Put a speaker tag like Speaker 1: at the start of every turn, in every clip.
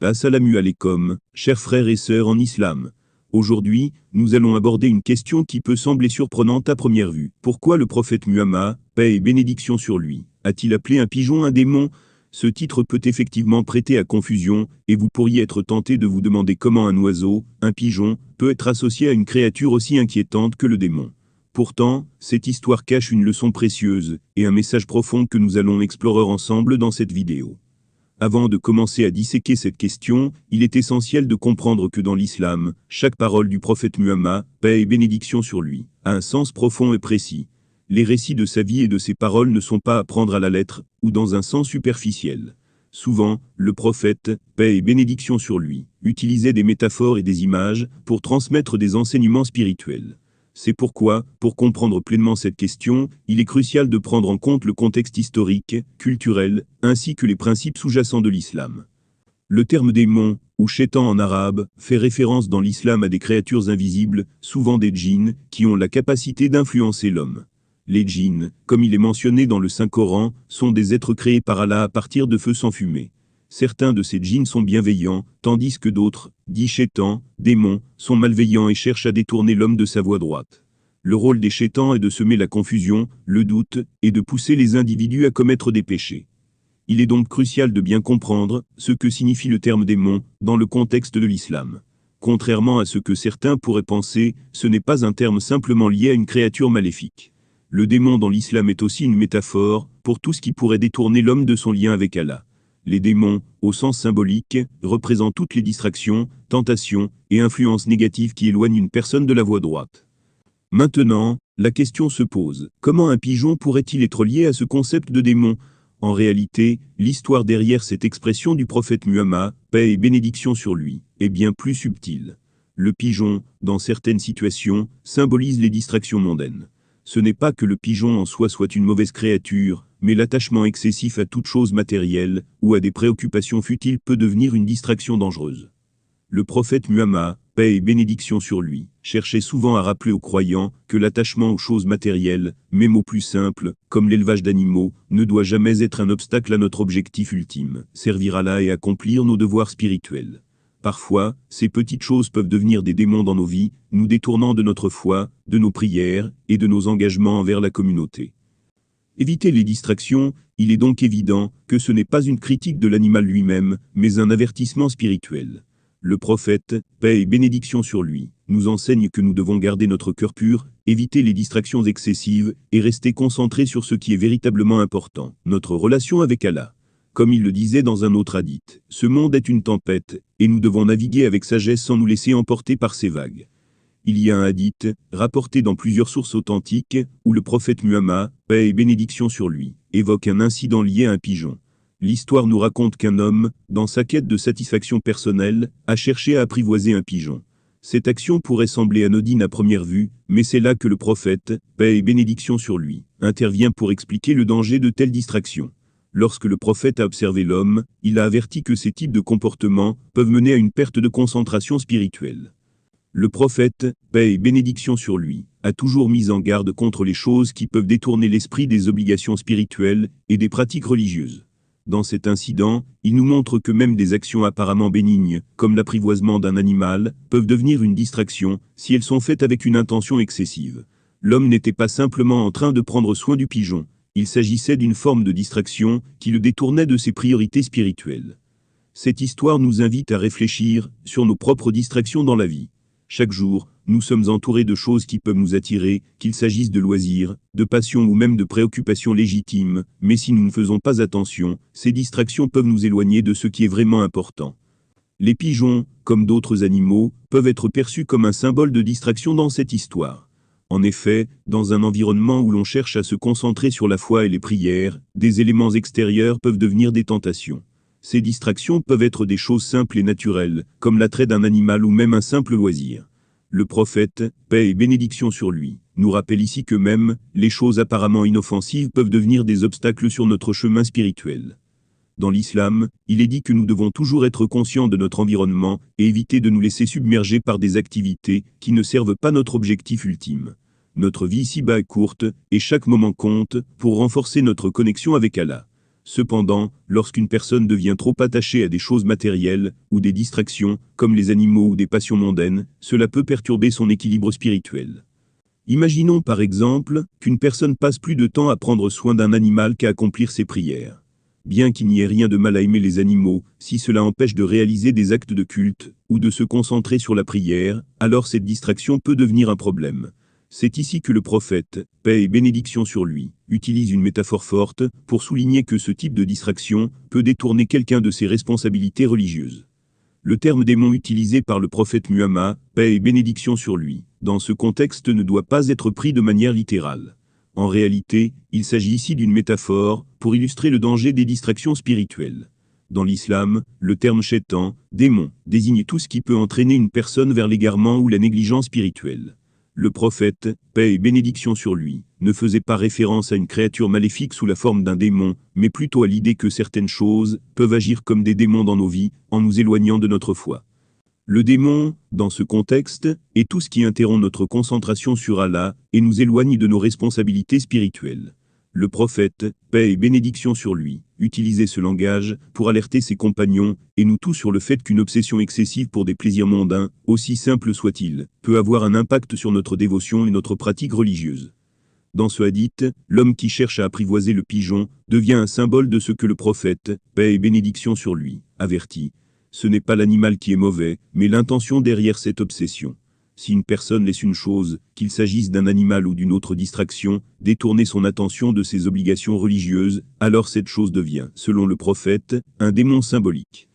Speaker 1: Assalamu alaikum, chers frères et sœurs en islam. Aujourd'hui, nous allons aborder une question qui peut sembler surprenante à première vue. Pourquoi le prophète Muhammad, paix et bénédiction sur lui, a-t-il appelé un pigeon un démon? Ce titre peut effectivement prêter à confusion, et vous pourriez être tenté de vous demander comment un oiseau, un pigeon, peut être associé à une créature aussi inquiétante que le démon. Pourtant, cette histoire cache une leçon précieuse, et un message profond que nous allons explorer ensemble dans cette vidéo. Avant de commencer à disséquer cette question, il est essentiel de comprendre que dans l'islam, chaque parole du prophète Muhammad, paix et bénédiction sur lui, a un sens profond et précis. Les récits de sa vie et de ses paroles ne sont pas à prendre à la lettre, ou dans un sens superficiel. Souvent, le prophète, paix et bénédiction sur lui, utilisait des métaphores et des images pour transmettre des enseignements spirituels. C'est pourquoi, pour comprendre pleinement cette question, il est crucial de prendre en compte le contexte historique, culturel, ainsi que les principes sous-jacents de l'islam. Le terme démon, ou shaitan en arabe, fait référence dans l'islam à des créatures invisibles, souvent des djinns, qui ont la capacité d'influencer l'homme. Les djinns, comme il est mentionné dans le Saint-Coran, sont des êtres créés par Allah à partir de feu sans fumée. Certains de ces djinns sont bienveillants, tandis que d'autres, dits shaitans, démons, sont malveillants et cherchent à détourner l'homme de sa voie droite. Le rôle des shaitans est de semer la confusion, le doute, et de pousser les individus à commettre des péchés. Il est donc crucial de bien comprendre ce que signifie le terme démon dans le contexte de l'islam. Contrairement à ce que certains pourraient penser, ce n'est pas un terme simplement lié à une créature maléfique. Le démon dans l'islam est aussi une métaphore pour tout ce qui pourrait détourner l'homme de son lien avec Allah. Les démons, au sens symbolique, représentent toutes les distractions, tentations et influences négatives qui éloignent une personne de la voie droite. Maintenant, la question se pose, comment un pigeon pourrait-il être lié à ce concept de démon? En réalité, l'histoire derrière cette expression du prophète Muhammad, paix et bénédiction sur lui, est bien plus subtile. Le pigeon, dans certaines situations, symbolise les distractions mondaines. Ce n'est pas que le pigeon en soi soit une mauvaise créature, mais l'attachement excessif à toute chose matérielle, ou à des préoccupations futiles peut devenir une distraction dangereuse. Le prophète Muhammad, paix et bénédiction sur lui, cherchait souvent à rappeler aux croyants que l'attachement aux choses matérielles, même aux plus simples, comme l'élevage d'animaux, ne doit jamais être un obstacle à notre objectif ultime, servir Allah et accomplir nos devoirs spirituels. Parfois, ces petites choses peuvent devenir des démons dans nos vies, nous détournant de notre foi, de nos prières, et de nos engagements envers la communauté. Éviter les distractions, il est donc évident que ce n'est pas une critique de l'animal lui-même, mais un avertissement spirituel. Le prophète, paix et bénédiction sur lui, nous enseigne que nous devons garder notre cœur pur, éviter les distractions excessives, et rester concentrés sur ce qui est véritablement important, notre relation avec Allah. Comme il le disait dans un autre hadith, ce monde est une tempête, et nous devons naviguer avec sagesse sans nous laisser emporter par ces vagues. Il y a un hadith, rapporté dans plusieurs sources authentiques, où le prophète Muhammad, paix et bénédiction sur lui, évoque un incident lié à un pigeon. L'histoire nous raconte qu'un homme, dans sa quête de satisfaction personnelle, a cherché à apprivoiser un pigeon. Cette action pourrait sembler anodine à première vue, mais c'est là que le prophète, paix et bénédiction sur lui, intervient pour expliquer le danger de telles distractions. Lorsque le prophète a observé l'homme, il a averti que ces types de comportements peuvent mener à une perte de concentration spirituelle. Le prophète, paix et bénédiction sur lui, a toujours mis en garde contre les choses qui peuvent détourner l'esprit des obligations spirituelles et des pratiques religieuses. Dans cet incident, il nous montre que même des actions apparemment bénignes, comme l'apprivoisement d'un animal, peuvent devenir une distraction si elles sont faites avec une intention excessive. L'homme n'était pas simplement en train de prendre soin du pigeon, il s'agissait d'une forme de distraction qui le détournait de ses priorités spirituelles. Cette histoire nous invite à réfléchir sur nos propres distractions dans la vie. Chaque jour, nous sommes entourés de choses qui peuvent nous attirer, qu'il s'agisse de loisirs, de passions ou même de préoccupations légitimes, mais si nous ne faisons pas attention, ces distractions peuvent nous éloigner de ce qui est vraiment important. Les pigeons, comme d'autres animaux, peuvent être perçus comme un symbole de distraction dans cette histoire. En effet, dans un environnement où l'on cherche à se concentrer sur la foi et les prières, des éléments extérieurs peuvent devenir des tentations. Ces distractions peuvent être des choses simples et naturelles, comme l'attrait d'un animal ou même un simple loisir. Le prophète, paix et bénédiction sur lui, nous rappelle ici que même les choses apparemment inoffensives peuvent devenir des obstacles sur notre chemin spirituel. Dans l'islam, il est dit que nous devons toujours être conscients de notre environnement et éviter de nous laisser submerger par des activités qui ne servent pas notre objectif ultime. Notre vie ici-bas est courte et chaque moment compte pour renforcer notre connexion avec Allah. Cependant, lorsqu'une personne devient trop attachée à des choses matérielles, ou des distractions, comme les animaux ou des passions mondaines, cela peut perturber son équilibre spirituel. Imaginons par exemple qu'une personne passe plus de temps à prendre soin d'un animal qu'à accomplir ses prières. Bien qu'il n'y ait rien de mal à aimer les animaux, si cela empêche de réaliser des actes de culte, ou de se concentrer sur la prière, alors cette distraction peut devenir un problème. C'est ici que le prophète, paix et bénédiction sur lui, utilise une métaphore forte pour souligner que ce type de distraction peut détourner quelqu'un de ses responsabilités religieuses. Le terme démon utilisé par le prophète Muhammad, paix et bénédiction sur lui, dans ce contexte ne doit pas être pris de manière littérale. En réalité, il s'agit ici d'une métaphore pour illustrer le danger des distractions spirituelles. Dans l'islam, le terme shaitan, démon, désigne tout ce qui peut entraîner une personne vers l'égarement ou la négligence spirituelle. Le prophète, paix et bénédiction sur lui, ne faisait pas référence à une créature maléfique sous la forme d'un démon, mais plutôt à l'idée que certaines choses peuvent agir comme des démons dans nos vies, en nous éloignant de notre foi. Le démon, dans ce contexte, est tout ce qui interrompt notre concentration sur Allah et nous éloigne de nos responsabilités spirituelles. Le prophète, paix et bénédiction sur lui, utilisait ce langage pour alerter ses compagnons et nous tous sur le fait qu'une obsession excessive pour des plaisirs mondains, aussi simple soit-il, peut avoir un impact sur notre dévotion et notre pratique religieuse. Dans ce hadith, l'homme qui cherche à apprivoiser le pigeon devient un symbole de ce que le prophète, paix et bénédiction sur lui, avertit. Ce n'est pas l'animal qui est mauvais, mais l'intention derrière cette obsession. Si une personne laisse une chose, qu'il s'agisse d'un animal ou d'une autre distraction, détourner son attention de ses obligations religieuses, alors cette chose devient, selon le prophète, un démon symbolique.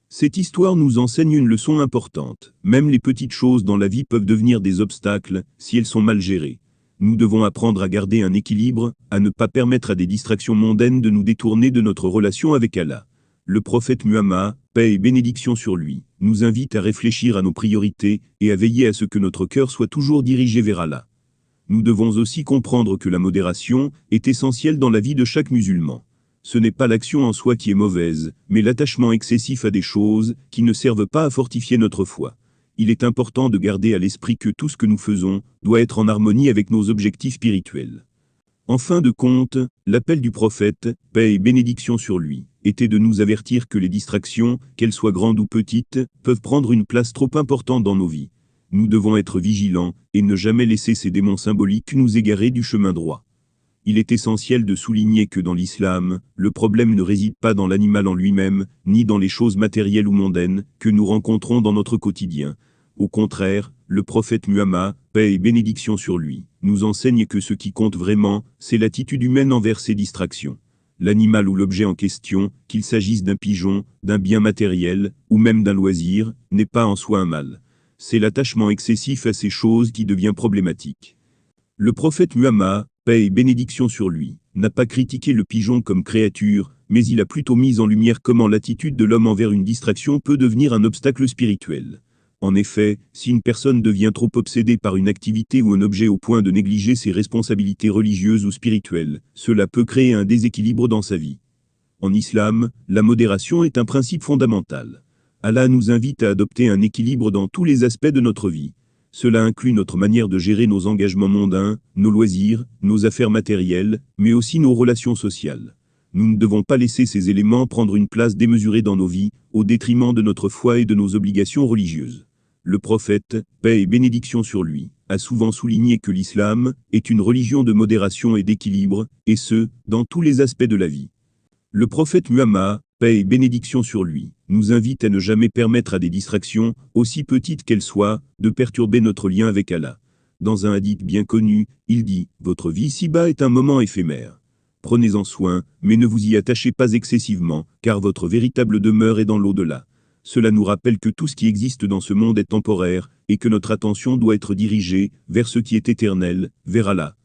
Speaker 1: Cette histoire nous enseigne une leçon importante. Même les petites choses dans la vie peuvent devenir des obstacles, si elles sont mal gérées. Nous devons apprendre à garder un équilibre, à ne pas permettre à des distractions mondaines de nous détourner de notre relation avec Allah. Le prophète Muhammad, paix et bénédiction sur lui, nous invite à réfléchir à nos priorités et à veiller à ce que notre cœur soit toujours dirigé vers Allah. Nous devons aussi comprendre que la modération est essentielle dans la vie de chaque musulman. Ce n'est pas l'action en soi qui est mauvaise, mais l'attachement excessif à des choses qui ne servent pas à fortifier notre foi. Il est important de garder à l'esprit que tout ce que nous faisons doit être en harmonie avec nos objectifs spirituels. En fin de compte, l'appel du prophète, paix et bénédiction sur lui, était de nous avertir que les distractions, qu'elles soient grandes ou petites, peuvent prendre une place trop importante dans nos vies. Nous devons être vigilants et ne jamais laisser ces démons symboliques nous égarer du chemin droit. Il est essentiel de souligner que dans l'islam, le problème ne réside pas dans l'animal en lui-même, ni dans les choses matérielles ou mondaines que nous rencontrons dans notre quotidien. Au contraire, le prophète Muhammad, paix et bénédiction sur lui, nous enseigne que ce qui compte vraiment, c'est l'attitude humaine envers ces distractions. L'animal ou l'objet en question, qu'il s'agisse d'un pigeon, d'un bien matériel, ou même d'un loisir, n'est pas en soi un mal. C'est l'attachement excessif à ces choses qui devient problématique. Le prophète Muhammad, paix et bénédiction sur lui, n'a pas critiqué le pigeon comme créature, mais il a plutôt mis en lumière comment l'attitude de l'homme envers une distraction peut devenir un obstacle spirituel. En effet, si une personne devient trop obsédée par une activité ou un objet au point de négliger ses responsabilités religieuses ou spirituelles, cela peut créer un déséquilibre dans sa vie. En islam, la modération est un principe fondamental. Allah nous invite à adopter un équilibre dans tous les aspects de notre vie. Cela inclut notre manière de gérer nos engagements mondains, nos loisirs, nos affaires matérielles, mais aussi nos relations sociales. Nous ne devons pas laisser ces éléments prendre une place démesurée dans nos vies, au détriment de notre foi et de nos obligations religieuses. Le prophète, paix et bénédiction sur lui, a souvent souligné que l'islam est une religion de modération et d'équilibre, et ce, dans tous les aspects de la vie. Le prophète Muhammad, paix et bénédiction sur lui, nous invite à ne jamais permettre à des distractions, aussi petites qu'elles soient, de perturber notre lien avec Allah. Dans un hadith bien connu, il dit « Votre vie ici-bas est un moment éphémère. Prenez-en soin, mais ne vous y attachez pas excessivement, car votre véritable demeure est dans l'au-delà. » Cela nous rappelle que tout ce qui existe dans ce monde est temporaire, et que notre attention doit être dirigée vers ce qui est éternel, vers Allah.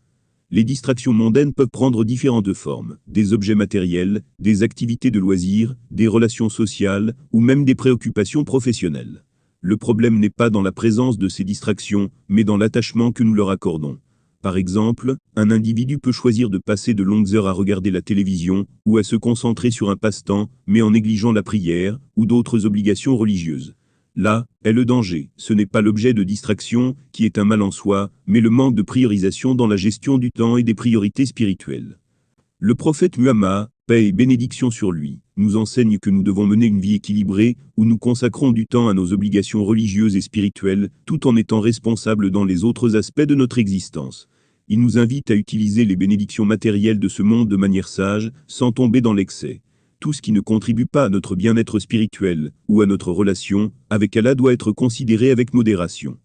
Speaker 1: Les distractions mondaines peuvent prendre différentes formes, des objets matériels, des activités de loisirs, des relations sociales, ou même des préoccupations professionnelles. Le problème n'est pas dans la présence de ces distractions, mais dans l'attachement que nous leur accordons. Par exemple, un individu peut choisir de passer de longues heures à regarder la télévision, ou à se concentrer sur un passe-temps, mais en négligeant la prière, ou d'autres obligations religieuses. Là est le danger, ce n'est pas l'objet de distraction, qui est un mal en soi, mais le manque de priorisation dans la gestion du temps et des priorités spirituelles. Le prophète Muhammad, paix et bénédiction sur lui, nous enseigne que nous devons mener une vie équilibrée, où nous consacrons du temps à nos obligations religieuses et spirituelles, tout en étant responsables dans les autres aspects de notre existence. Il nous invite à utiliser les bénédictions matérielles de ce monde de manière sage, sans tomber dans l'excès. Tout ce qui ne contribue pas à notre bien-être spirituel, ou à notre relation avec Allah doit être considéré avec modération.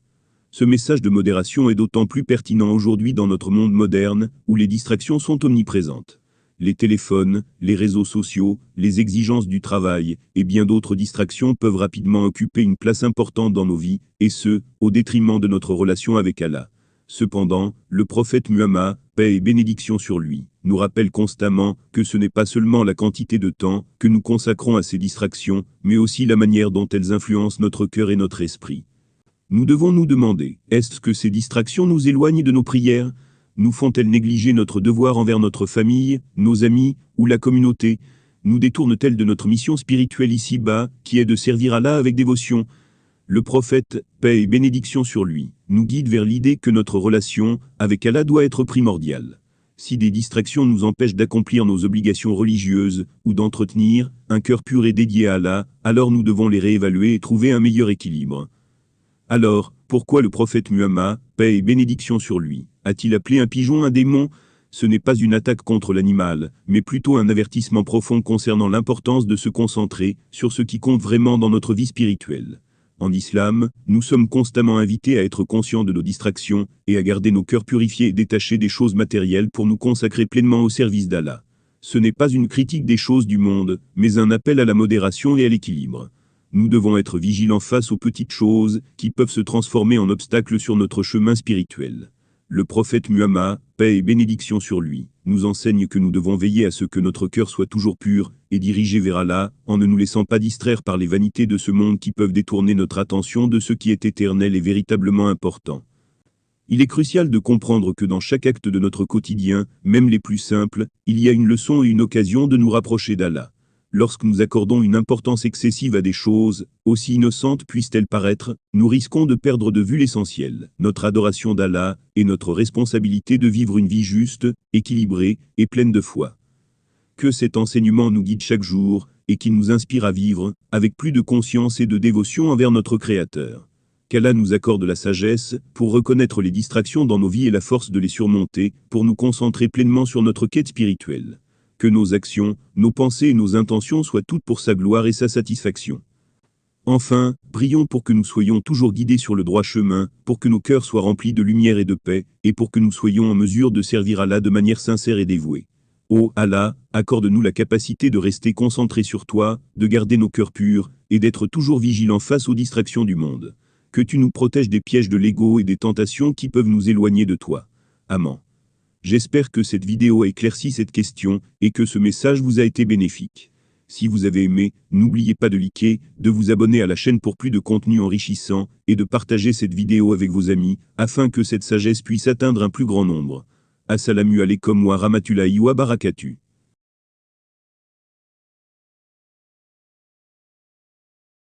Speaker 1: Ce message de modération est d'autant plus pertinent aujourd'hui dans notre monde moderne, où les distractions sont omniprésentes. Les téléphones, les réseaux sociaux, les exigences du travail, et bien d'autres distractions peuvent rapidement occuper une place importante dans nos vies, et ce, au détriment de notre relation avec Allah. Cependant, le prophète Muhammad, paix et bénédiction sur lui, nous rappelle constamment que ce n'est pas seulement la quantité de temps que nous consacrons à ces distractions, mais aussi la manière dont elles influencent notre cœur et notre esprit. Nous devons nous demander, est-ce que ces distractions nous éloignent de nos prières ? Nous font-elles négliger notre devoir envers notre famille, nos amis ou la communauté? Nous détournent-elles de notre mission spirituelle ici-bas, qui est de servir Allah avec dévotion? Le prophète, paix et bénédiction sur lui, nous guide vers l'idée que notre relation avec Allah doit être primordiale. Si des distractions nous empêchent d'accomplir nos obligations religieuses ou d'entretenir un cœur pur et dédié à Allah, alors nous devons les réévaluer et trouver un meilleur équilibre. Alors, pourquoi le prophète Muhammad, paix et bénédiction sur lui, a-t-il appelé un pigeon un démon? Ce n'est pas une attaque contre l'animal, mais plutôt un avertissement profond concernant l'importance de se concentrer sur ce qui compte vraiment dans notre vie spirituelle. En islam, nous sommes constamment invités à être conscients de nos distractions et à garder nos cœurs purifiés et détachés des choses matérielles pour nous consacrer pleinement au service d'Allah. Ce n'est pas une critique des choses du monde, mais un appel à la modération et à l'équilibre. Nous devons être vigilants face aux petites choses qui peuvent se transformer en obstacles sur notre chemin spirituel. Le prophète Muhammad, paix et bénédiction sur lui, nous enseigne que nous devons veiller à ce que notre cœur soit toujours pur et dirigé vers Allah, en ne nous laissant pas distraire par les vanités de ce monde qui peuvent détourner notre attention de ce qui est éternel et véritablement important. Il est crucial de comprendre que dans chaque acte de notre quotidien, même les plus simples, il y a une leçon et une occasion de nous rapprocher d'Allah. Lorsque nous accordons une importance excessive à des choses, aussi innocentes puissent-elles paraître, nous risquons de perdre de vue l'essentiel, notre adoration d'Allah, et notre responsabilité de vivre une vie juste, équilibrée et pleine de foi. Que cet enseignement nous guide chaque jour, et qu'il nous inspire à vivre, avec plus de conscience et de dévotion envers notre Créateur. Qu'Allah nous accorde la sagesse, pour reconnaître les distractions dans nos vies et la force de les surmonter, pour nous concentrer pleinement sur notre quête spirituelle. Que nos actions, nos pensées et nos intentions soient toutes pour sa gloire et sa satisfaction. Enfin, prions pour que nous soyons toujours guidés sur le droit chemin, pour que nos cœurs soient remplis de lumière et de paix, et pour que nous soyons en mesure de servir Allah de manière sincère et dévouée. Ô Allah, accorde-nous la capacité de rester concentrés sur toi, de garder nos cœurs purs, et d'être toujours vigilants face aux distractions du monde. Que tu nous protèges des pièges de l'ego et des tentations qui peuvent nous éloigner de toi. Amen. J'espère que cette vidéo a éclairci cette question et que ce message vous a été bénéfique. Si vous avez aimé, n'oubliez pas de liker, de vous abonner à la chaîne pour plus de contenu enrichissant et de partager cette vidéo avec vos amis afin que cette sagesse puisse atteindre un plus grand nombre. Assalamu alaikum wa rahmatullahi wa barakatuh.